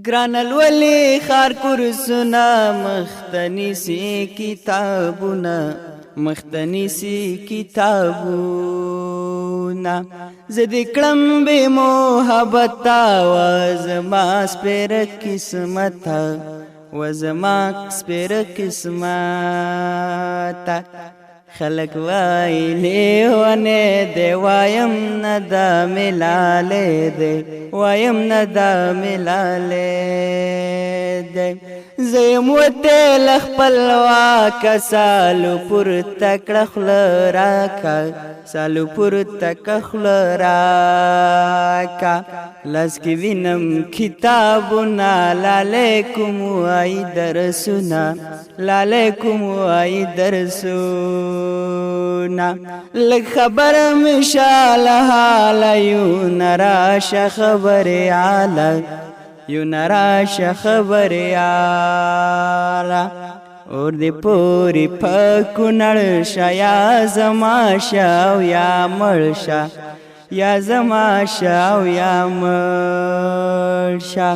گران الولی خار کرسنا مختنی سی کتابونا مختنی سی کتابونا زدی کلم بی محبتا وزما سپیر قسمتا وزما سپیر قسمتا خلق وای لیوانه دی وایم ندا ملاله دی وایم ندا ملاله دی زیم وته لخپل واکا سالو پر تکړخل راکا سالو پر تکخل راکا لس کی وینم کتابنا لعلیکم وای درسنا لعلیکم وای درسنا لگ خبر مشال حال یو نراش خبر عالی یو نراش خبر عالی اور دی پوری پکونړ شا یا زما شاو یا مرشا یا زما شاو یا مرشا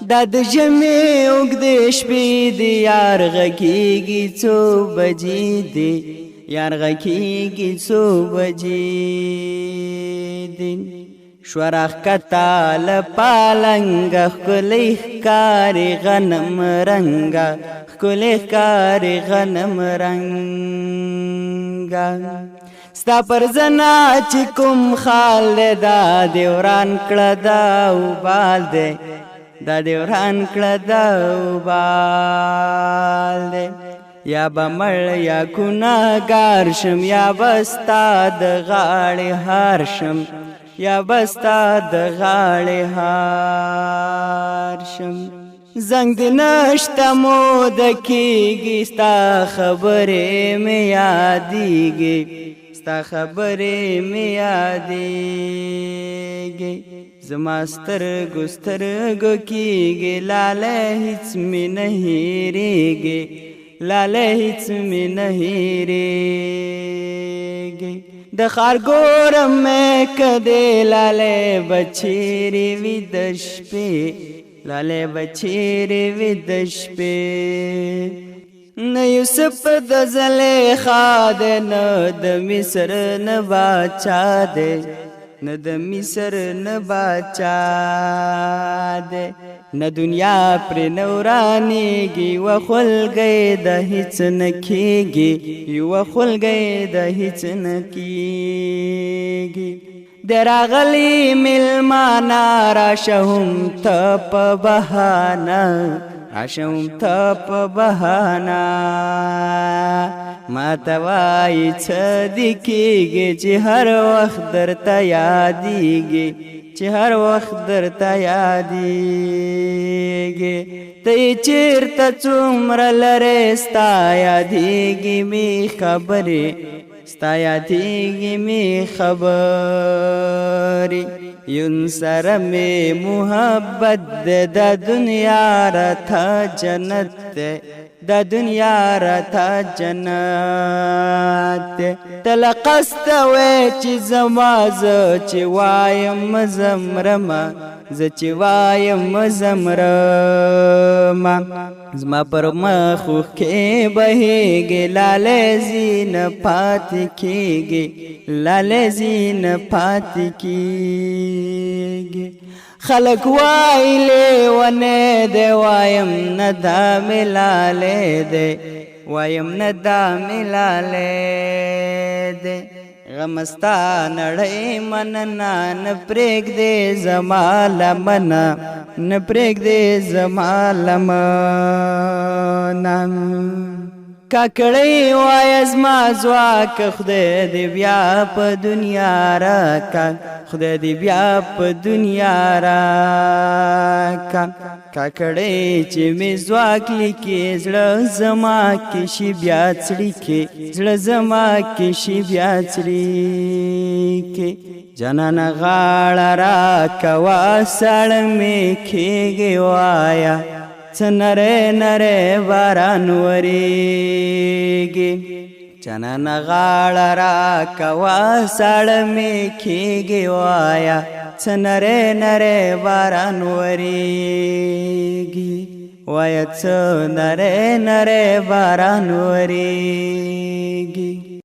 دا د جمع اوږدې شپې دی یار غږیږي څو بجې دی یار غږیږي څو بجې دی شورخ کتال پالنګ ښکلی ښکاري غنم رنګه ښکلی ښکاري غنم رنګه ستا پر زنا چې کوم خال دی دا دې وران کړه دا وبال دی دا دې وران کړه دا وبال دی یا به مړ یا ګناهګار شم یا به ستا د غاړې هار شم یا بستا د غاړې هار شم زنګ د نشته موده کېږي ستا خبرې مې یادېږي ستا خبرې مې یادېږي زما سترګو سترګو کېږي لاله هېڅ مې نه هېرېږي لاله هېڅ مې نه هېرېږي د خار ګورم مې کدې لاله بچېرې وي د شپې لاله بچېرې وي د شپې نه یوسف د زلیخا دی نه د مصر نه باچا دی نه د مصر نه باچا دی نه دنیا پر نورانیږي و خلګۍ د هیڅ نه کېږي و خلګۍ د هیڅ نه کېږي د راغلي مېلمانه راشه هم ته په بهانه راشه هم ته په بهانه ماته وایي څه دې کېږي چې هر وخت درته یادېږي چې هر وخت درته یادېږي ته یې چېرته څومره لرې ستا یادېږي مې خبرې ستا یادېږي مې خبرې یون سره مې محبت دی دا دنیا راته جنت دی دا دنیا راته جنت دی ته له قصده وې چې زما زه چې وایم زمرمه زه چې وایم زمرمه زما پر مخ اوښکې بهېږي لالې ځینه پاتې کېږي لالې ځینه پاتې کېږي خلق وای لیونی دی وایم نه دا مې لالی دی وایم نه دا مې لالی دی غمستا نړۍ مننه نه پرېږدې زما لمنه نه پرېږدې زما لمنه کاکړۍ وایه زما ځواک خدای دې بیا په دنیا راکا خدای دې بیا په دنیا راکا کاکړۍ چې مې ځواک لیکي زړه زما کې شي بیا څړیکې زړه زما کې شي بیا څړیکې جانانه غاړه راکوه ساړه مې کېږي وایه څه نری نری باران وریږي جانانه غاړه راکوه ساړه مې کېږي وایه څه نری نری باران وریږي وایڅ نره نره باران وریږي